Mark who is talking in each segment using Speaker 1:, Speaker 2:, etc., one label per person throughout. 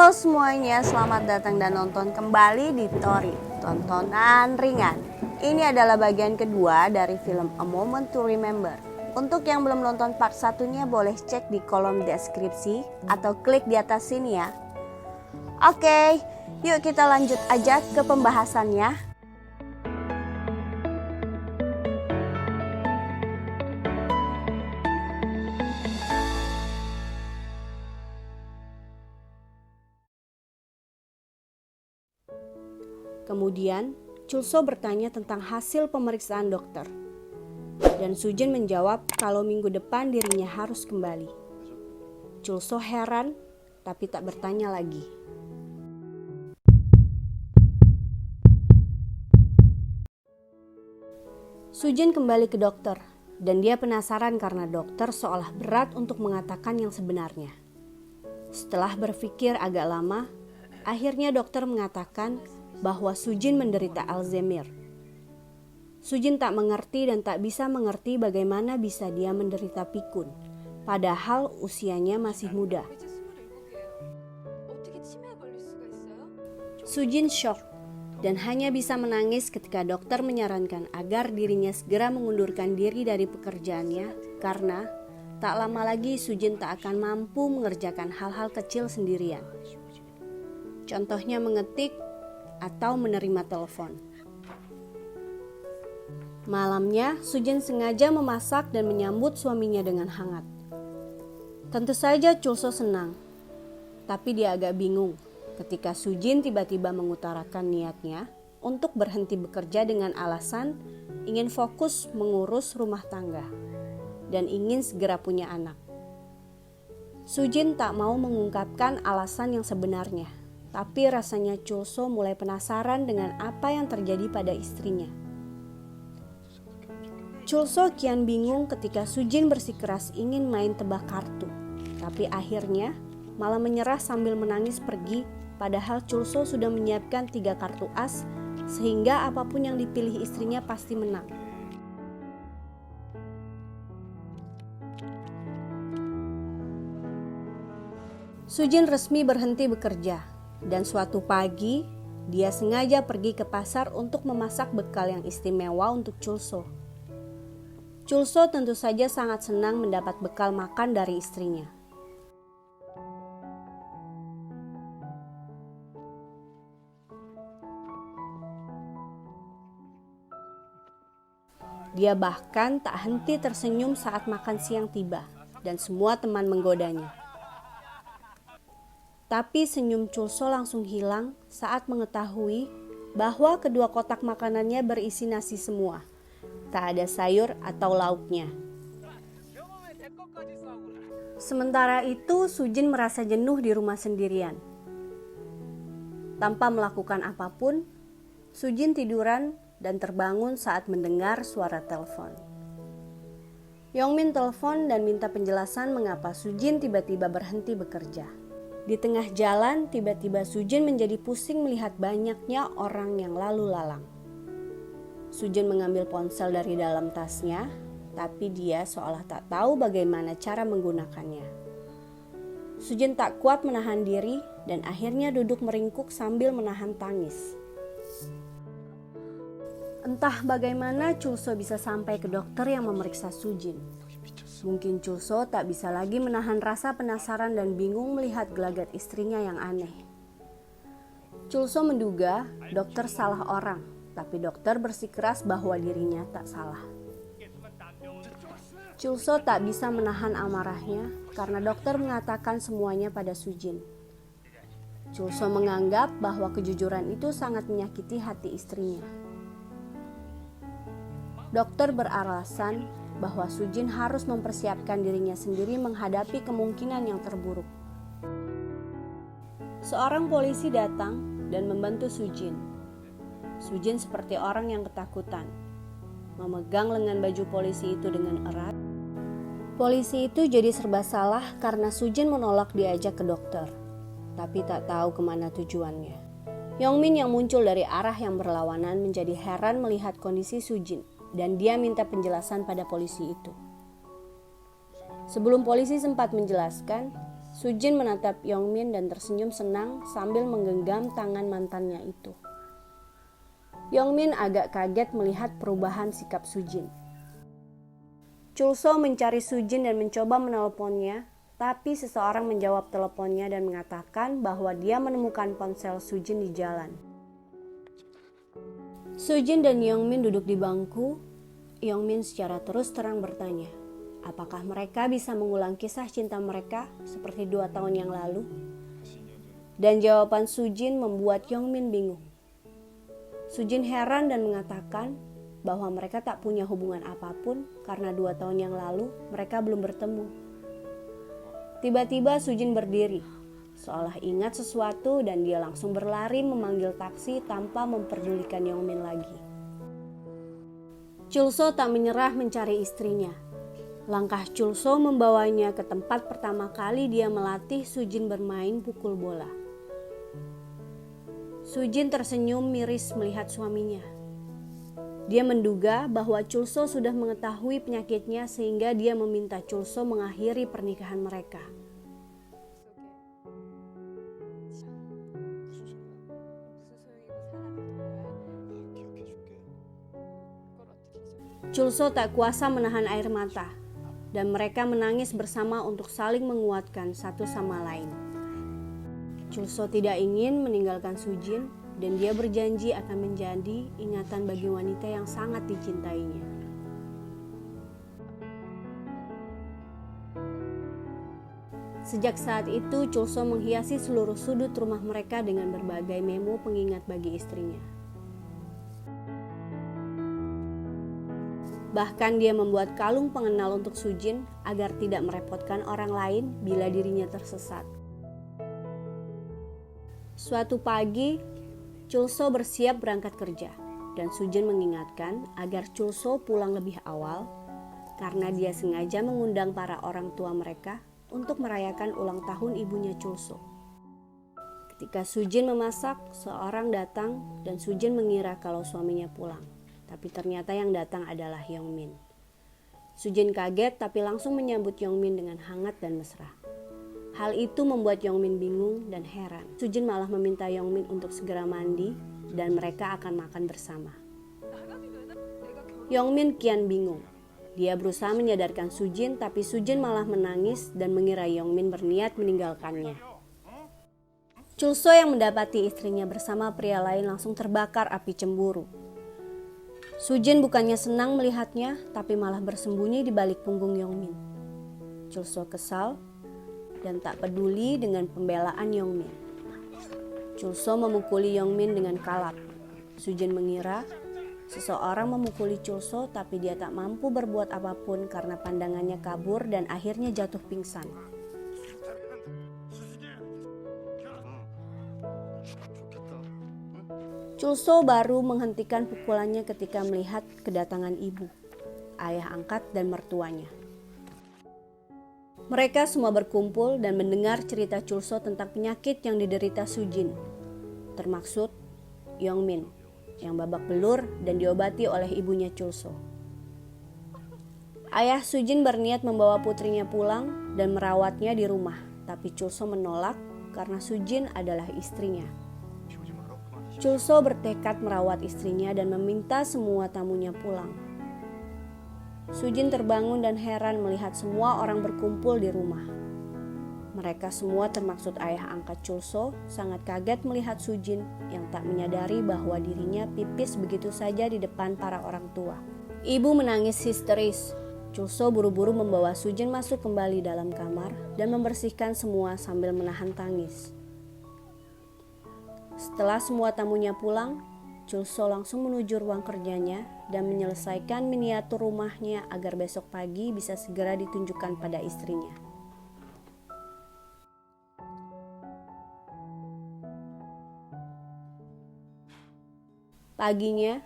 Speaker 1: Halo semuanya, selamat datang dan nonton kembali di Tori, tontonan ringan. Ini adalah bagian kedua dari film A Moment to Remember. Untuk yang belum nonton part satunya boleh cek di kolom deskripsi atau klik di atas sini ya. Oke, yuk kita lanjut aja ke pembahasannya. Kemudian, Chulso bertanya tentang hasil pemeriksaan dokter. Dan Sujin menjawab kalau minggu depan dirinya harus kembali. Chulso heran, tapi tak bertanya lagi. Sujin kembali ke dokter, dan dia penasaran karena dokter seolah berat untuk mengatakan yang sebenarnya. Setelah berpikir agak lama, akhirnya dokter mengatakan bahwa Sujin menderita Alzheimer. Sujin tak mengerti dan tak bisa mengerti bagaimana bisa dia menderita pikun, padahal usianya masih muda. Sujin shock dan hanya bisa menangis ketika dokter menyarankan agar dirinya segera mengundurkan diri dari pekerjaannya karena tak lama lagi Sujin tak akan mampu mengerjakan hal-hal kecil sendirian. Contohnya mengetik atau menerima telepon. Malamnya, Sujin sengaja memasak dan menyambut suaminya dengan hangat. Tentu saja Chulso senang, tapi dia agak bingung ketika Sujin tiba-tiba mengutarakan niatnya untuk berhenti bekerja dengan alasan ingin fokus mengurus rumah tangga dan ingin segera punya anak. Sujin tak mau mengungkapkan alasan yang sebenarnya. Tapi rasanya Chulso mulai penasaran dengan apa yang terjadi pada istrinya. Chulso kian bingung ketika Sujin bersikeras ingin main tebak kartu. Tapi akhirnya malah menyerah sambil menangis pergi, padahal Chulso sudah menyiapkan 3 kartu as sehingga apapun yang dipilih istrinya pasti menang. Sujin resmi berhenti bekerja. Dan suatu pagi, dia sengaja pergi ke pasar untuk memasak bekal yang istimewa untuk Chulso. Chulso tentu saja sangat senang mendapat bekal makan dari istrinya. Dia bahkan tak henti tersenyum saat makan siang tiba, dan semua teman menggodanya. Tapi senyum Chulso langsung hilang saat mengetahui bahwa kedua kotak makanannya berisi nasi semua. Tak ada sayur atau lauknya. Sementara itu, Sujin merasa jenuh di rumah sendirian. Tanpa melakukan apapun, Sujin tiduran dan terbangun saat mendengar suara telepon. Yongmin telepon dan minta penjelasan mengapa Sujin tiba-tiba berhenti bekerja. Di tengah jalan, tiba-tiba Sujin menjadi pusing melihat banyaknya orang yang lalu lalang. Sujin mengambil ponsel dari dalam tasnya, tapi dia seolah tak tahu bagaimana cara menggunakannya. Sujin tak kuat menahan diri dan akhirnya duduk meringkuk sambil menahan tangis. Entah bagaimana Chulso bisa sampai ke dokter yang memeriksa Sujin. Mungkin Chulso tak bisa lagi menahan rasa penasaran dan bingung melihat gelagat istrinya yang aneh. Chulso menduga dokter salah orang, tapi dokter bersikeras bahwa dirinya tak salah. Chulso tak bisa menahan amarahnya karena dokter mengatakan semuanya pada Sujin. Chulso menganggap bahwa kejujuran itu sangat menyakiti hati istrinya. Dokter beralasan bahwa Sujin harus mempersiapkan dirinya sendiri menghadapi kemungkinan yang terburuk. Seorang polisi datang dan membantu Sujin. Sujin seperti orang yang ketakutan, memegang lengan baju polisi itu dengan erat. Polisi itu jadi serba salah karena Sujin menolak diajak ke dokter, tapi tak tahu kemana tujuannya. Yongmin yang muncul dari arah yang berlawanan menjadi heran melihat kondisi Sujin. Dan dia minta penjelasan pada polisi itu. Sebelum polisi sempat menjelaskan, Sujin menatap Yongmin dan tersenyum senang sambil menggenggam tangan mantannya itu. Yongmin agak kaget melihat perubahan sikap Sujin. Chulso mencari Sujin dan mencoba menelponnya, tapi seseorang menjawab teleponnya dan mengatakan bahwa dia menemukan ponsel Sujin di jalan. Sujin dan Yongmin duduk di bangku. Yongmin secara terus terang bertanya, apakah mereka bisa mengulang kisah cinta mereka seperti 2 tahun yang lalu? Dan jawaban Sujin membuat Yongmin bingung. Sujin heran dan mengatakan bahwa mereka tak punya hubungan apapun karena 2 tahun yang lalu mereka belum bertemu. Tiba-tiba Sujin berdiri, seolah ingat sesuatu dan dia langsung berlari memanggil taksi tanpa memperdulikan Yongmin lagi. Chulso tak menyerah mencari istrinya. Langkah Chulso membawanya ke tempat pertama kali dia melatih Sujin bermain pukul bola. Sujin tersenyum miris melihat suaminya. Dia menduga bahwa Chulso sudah mengetahui penyakitnya sehingga dia meminta Chulso mengakhiri pernikahan mereka. Chulso tak kuasa menahan air mata, dan mereka menangis bersama untuk saling menguatkan satu sama lain. Chulso tidak ingin meninggalkan Sujin, dan dia berjanji akan menjadi ingatan bagi wanita yang sangat dicintainya. Sejak saat itu, Chulso menghiasi seluruh sudut rumah mereka dengan berbagai memo pengingat bagi istrinya. Bahkan dia membuat kalung pengenal untuk Sujin agar tidak merepotkan orang lain bila dirinya tersesat. Suatu pagi, Chulso bersiap berangkat kerja dan Sujin mengingatkan agar Chulso pulang lebih awal karena dia sengaja mengundang para orang tua mereka untuk merayakan ulang tahun ibunya Chulso. Ketika Sujin memasak, seorang datang dan Sujin mengira kalau suaminya pulang. Tapi ternyata yang datang adalah Yongmin. Sujin kaget tapi langsung menyambut Yongmin dengan hangat dan mesra. Hal itu membuat Yongmin bingung dan heran. Sujin malah meminta Yongmin untuk segera mandi dan mereka akan makan bersama. Yongmin kian bingung. Dia berusaha menyadarkan Sujin tapi Sujin malah menangis dan mengira Yongmin berniat meninggalkannya. Chulso yang mendapati istrinya bersama pria lain langsung terbakar api cemburu. Sujin bukannya senang melihatnya, tapi malah bersembunyi di balik punggung Yongmin. Chulso kesal dan tak peduli dengan pembelaan Yongmin. Chulso memukuli Yongmin dengan kalap. Sujin mengira seseorang memukuli Chulso, tapi dia tak mampu berbuat apapun karena pandangannya kabur dan akhirnya jatuh pingsan. Chulso baru menghentikan pukulannya ketika melihat kedatangan ibu, ayah angkat dan mertuanya. Mereka semua berkumpul dan mendengar cerita Chulso tentang penyakit yang diderita Sujin, termaksud Yongmin yang babak belur dan diobati oleh ibunya Chulso. Ayah Sujin berniat membawa putrinya pulang dan merawatnya di rumah, tapi Chulso menolak karena Sujin adalah istrinya. Chulso bertekad merawat istrinya dan meminta semua tamunya pulang. Sujin terbangun dan heran melihat semua orang berkumpul di rumah. Mereka semua termaksud ayah angkat Chulso sangat kaget melihat Sujin yang tak menyadari bahwa dirinya pipis begitu saja di depan para orang tua. Ibu menangis histeris. Chulso buru-buru membawa Sujin masuk kembali dalam kamar dan membersihkan semua sambil menahan tangis. Setelah semua tamunya pulang, Chulso langsung menuju ruang kerjanya dan menyelesaikan miniatur rumahnya agar besok pagi bisa segera ditunjukkan pada istrinya. Paginya,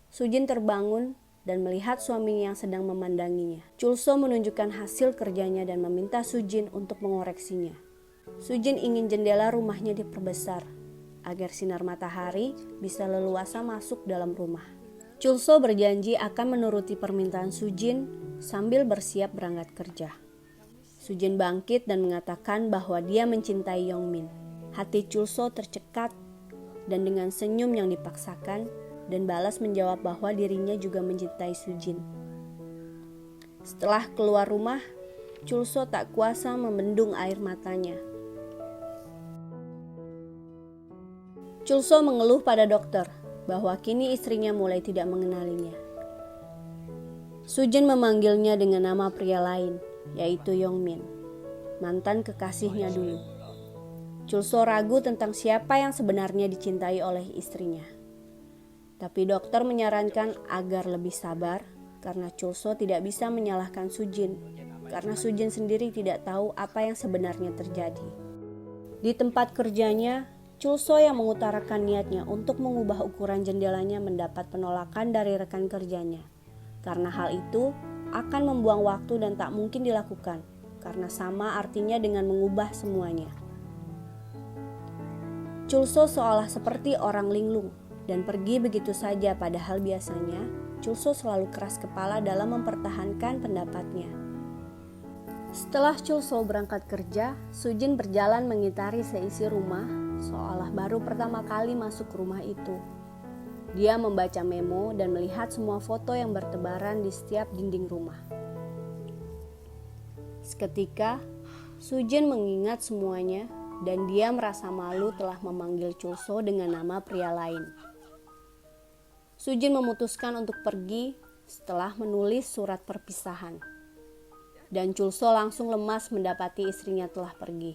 Speaker 1: Sujin terbangun dan melihat suaminya yang sedang memandanginya. Chulso menunjukkan hasil kerjanya dan meminta Sujin untuk mengoreksinya. Sujin ingin jendela rumahnya diperbesar agar sinar matahari bisa leluasa masuk dalam rumah. Chulso berjanji akan menuruti permintaan Sujin sambil bersiap berangkat kerja. Sujin bangkit dan mengatakan bahwa dia mencintai Yongmin. Hati Chulso tercekat dan dengan senyum yang dipaksakan dan balas menjawab bahwa dirinya juga mencintai Sujin. Setelah keluar rumah, Chulso tak kuasa membendung air matanya. Chulso mengeluh pada dokter bahwa kini istrinya mulai tidak mengenalinya. Sujin memanggilnya dengan nama pria lain, yaitu Yongmin, mantan kekasihnya dulu. Chulso ragu tentang siapa yang sebenarnya dicintai oleh istrinya. Tapi dokter menyarankan agar lebih sabar karena Chulso tidak bisa menyalahkan Sujin karena Sujin sendiri tidak tahu apa yang sebenarnya terjadi. Di tempat kerjanya, Chulso yang mengutarakan niatnya untuk mengubah ukuran jendelanya mendapat penolakan dari rekan kerjanya. Karena hal itu akan membuang waktu dan tak mungkin dilakukan, karena sama artinya dengan mengubah semuanya. Chulso seolah seperti orang linglung dan pergi begitu saja, padahal biasanya Chulso selalu keras kepala dalam mempertahankan pendapatnya. Setelah Chulso berangkat kerja, Sujin berjalan mengitari seisi rumah seolah baru pertama kali masuk rumah itu. Dia membaca memo dan melihat semua foto yang bertebaran di setiap dinding rumah. Seketika, Sujin mengingat semuanya dan dia merasa malu telah memanggil Chulso dengan nama pria lain. Sujin memutuskan untuk pergi setelah menulis surat perpisahan. Dan Chulso langsung lemas mendapati istrinya telah pergi.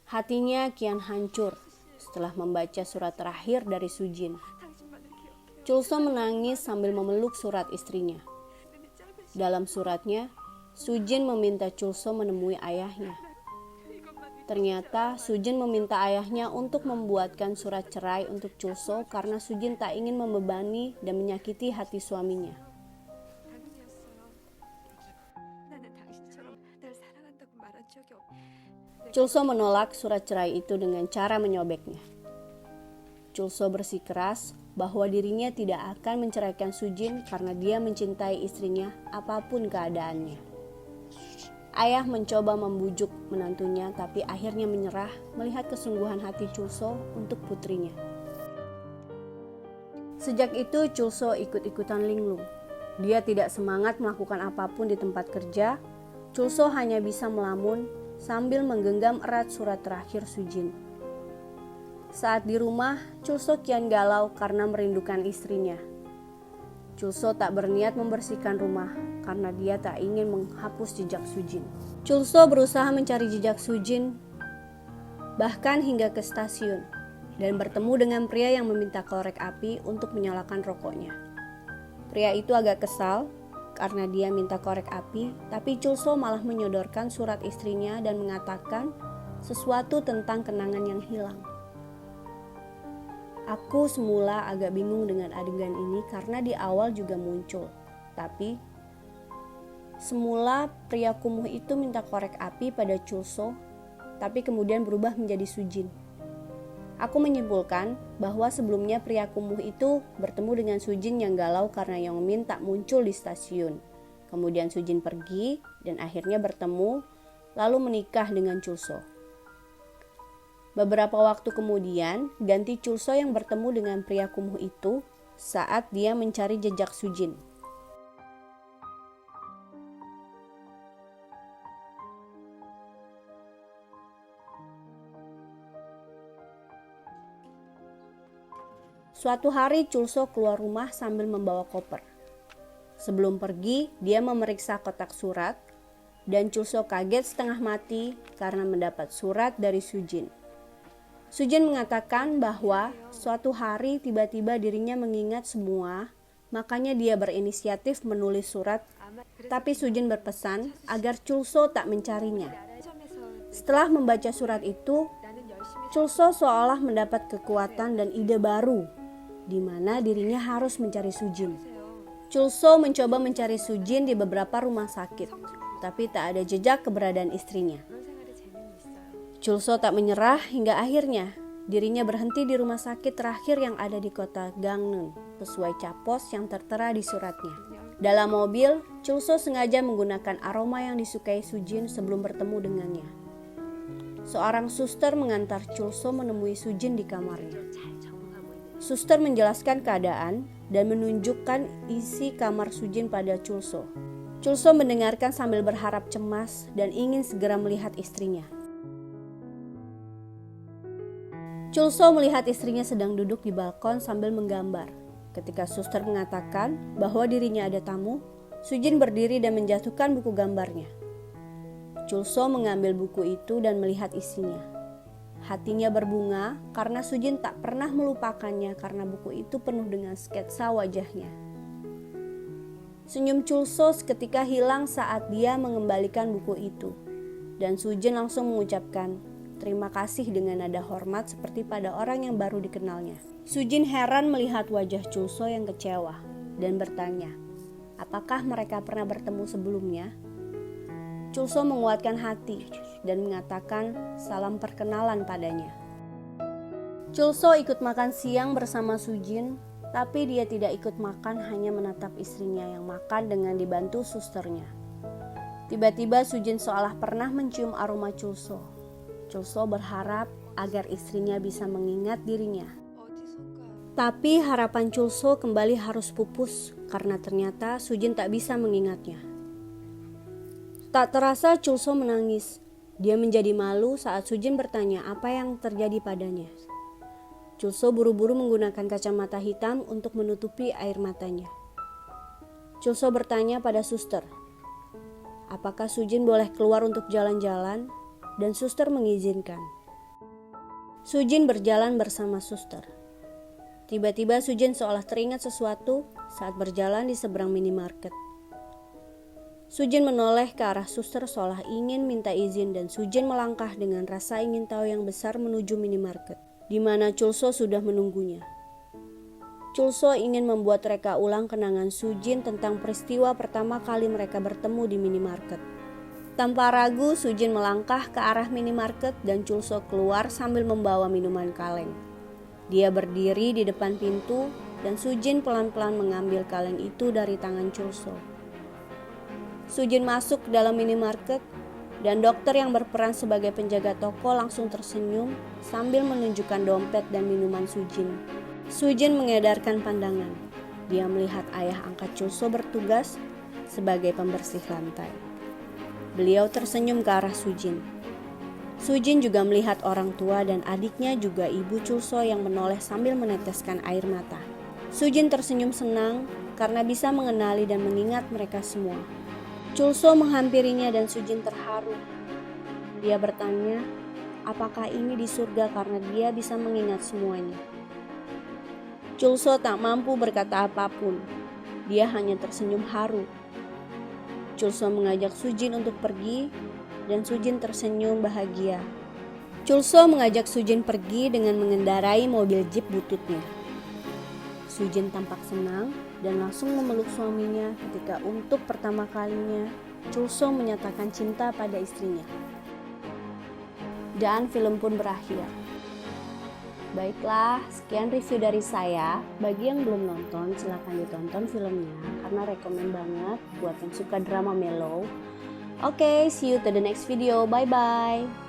Speaker 1: Hatinya kian hancur setelah membaca surat terakhir dari Sujin. Chulso menangis sambil memeluk surat istrinya. Dalam suratnya, Sujin meminta Chulso menemui ayahnya. Ternyata Sujin meminta ayahnya untuk membuatkan surat cerai untuk Chulso karena Sujin tak ingin membebani dan menyakiti hati suaminya. Chulso menolak surat cerai itu dengan cara menyobeknya. Chulso bersikeras bahwa dirinya tidak akan menceraikan Sujin karena dia mencintai istrinya apapun keadaannya. Ayah mencoba membujuk menantunya tapi akhirnya menyerah melihat kesungguhan hati Chulso untuk putrinya. Sejak itu Chulso ikut-ikutan linglung. Dia tidak semangat melakukan apapun di tempat kerja. Chulso hanya bisa melamun sambil menggenggam erat surat terakhir Sujin. Saat di rumah, Chulso kian galau karena merindukan istrinya. Chulso tak berniat membersihkan rumah karena dia tak ingin menghapus jejak Sujin. Chulso berusaha mencari jejak Sujin bahkan hingga ke stasiun dan bertemu dengan pria yang meminta korek api untuk menyalakan rokoknya. Pria itu agak kesal karena dia minta korek api, tapi Chulso malah menyodorkan surat istrinya dan mengatakan sesuatu tentang kenangan yang hilang. Aku semula agak bingung dengan adegan ini karena di awal juga muncul. Tapi semula pria kumuh itu minta korek api pada Chulso, tapi kemudian berubah menjadi Sujin. Aku menyimpulkan bahwa sebelumnya pria kumuh itu bertemu dengan Sujin yang galau karena Yongmin tak muncul di stasiun. Kemudian Sujin pergi dan akhirnya bertemu lalu menikah dengan Chulso. Beberapa waktu kemudian, ganti Chulso yang bertemu dengan pria kumuh itu saat dia mencari jejak Sujin. Suatu hari Chulso keluar rumah sambil membawa koper. Sebelum pergi, dia memeriksa kotak surat dan Chulso kaget setengah mati karena mendapat surat dari Sujin. Sujin mengatakan bahwa suatu hari tiba-tiba dirinya mengingat semua, makanya dia berinisiatif menulis surat, tapi Sujin berpesan agar Chulso tak mencarinya. Setelah membaca surat itu, Chulso seolah mendapat kekuatan dan ide baru, di mana dirinya harus mencari Sujin. Chulso mencoba mencari Sujin di beberapa rumah sakit, tapi tak ada jejak keberadaan istrinya. Chulso tak menyerah hingga akhirnya dirinya berhenti di rumah sakit terakhir yang ada di kota Gangneung sesuai capos yang tertera di suratnya. Dalam mobil, Chulso sengaja menggunakan aroma yang disukai Sujin sebelum bertemu dengannya. Seorang suster mengantar Chulso menemui Sujin di kamarnya. Suster menjelaskan keadaan dan menunjukkan isi kamar Sujin pada Chulso. Chulso mendengarkan sambil berharap cemas dan ingin segera melihat istrinya. Chulso melihat istrinya sedang duduk di balkon sambil menggambar. Ketika suster mengatakan bahwa dirinya ada tamu, Sujin berdiri dan menjatuhkan buku gambarnya. Chulso mengambil buku itu dan melihat isinya. Hatinya berbunga karena Sujin tak pernah melupakannya karena buku itu penuh dengan sketsa wajahnya. Senyum Chulso seketika hilang saat dia mengembalikan buku itu, dan Sujin langsung mengucapkan terima kasih dengan nada hormat seperti pada orang yang baru dikenalnya. Sujin heran melihat wajah Chulso yang kecewa dan bertanya, apakah mereka pernah bertemu sebelumnya? Chulso menguatkan hati dan mengatakan salam perkenalan padanya. Chulso ikut makan siang bersama Sujin, tapi dia tidak ikut makan, hanya menatap istrinya yang makan dengan dibantu susternya. Tiba-tiba Sujin seolah pernah mencium aroma Chulso. Chulso berharap agar istrinya bisa mengingat dirinya. Tapi harapan Chulso kembali harus pupus karena ternyata Sujin tak bisa mengingatnya. Tak terasa Chulso menangis. Dia menjadi malu saat Sujin bertanya apa yang terjadi padanya. Chulso buru-buru menggunakan kacamata hitam untuk menutupi air matanya. Chulso bertanya pada suster, apakah Sujin boleh keluar untuk jalan-jalan? Dan suster mengizinkan. Sujin berjalan bersama suster. Tiba-tiba Sujin seolah teringat sesuatu saat berjalan di seberang minimarket. Sujin menoleh ke arah suster seolah ingin minta izin dan Sujin melangkah dengan rasa ingin tahu yang besar menuju minimarket, di mana Chulso sudah menunggunya. Chulso ingin membuat reka ulang kenangan Sujin tentang peristiwa pertama kali mereka bertemu di minimarket. Tanpa ragu, Sujin melangkah ke arah minimarket dan Chulso keluar sambil membawa minuman kaleng. Dia berdiri di depan pintu dan Sujin pelan-pelan mengambil kaleng itu dari tangan Chulso. Sujin masuk ke dalam minimarket dan dokter yang berperan sebagai penjaga toko langsung tersenyum sambil menunjukkan dompet dan minuman Sujin. Sujin mengedarkan pandangan. Dia melihat ayah angkat Chulso bertugas sebagai pembersih lantai. Beliau tersenyum ke arah Sujin. Sujin juga melihat orang tua dan adiknya juga ibu Chulso yang menoleh sambil meneteskan air mata. Sujin tersenyum senang karena bisa mengenali dan mengingat mereka semua. Chulso menghampirinya dan Sujin terharu. Dia bertanya, apakah ini di surga karena dia bisa mengingat semuanya. Chulso tak mampu berkata apapun. Dia hanya tersenyum haru. Chulso mengajak Sujin untuk pergi dan Sujin tersenyum bahagia. Chulso mengajak Sujin pergi dengan mengendarai mobil jeep bututnya. Sujin tampak senang dan langsung memeluk suaminya ketika untuk pertama kalinya Chulso menyatakan cinta pada istrinya. Dan film pun berakhir. Baiklah, sekian review dari saya. Bagi yang belum nonton, silahkan ditonton filmnya karena rekomen banget buat yang suka drama mellow. Oke, see you to the next video. Bye-bye.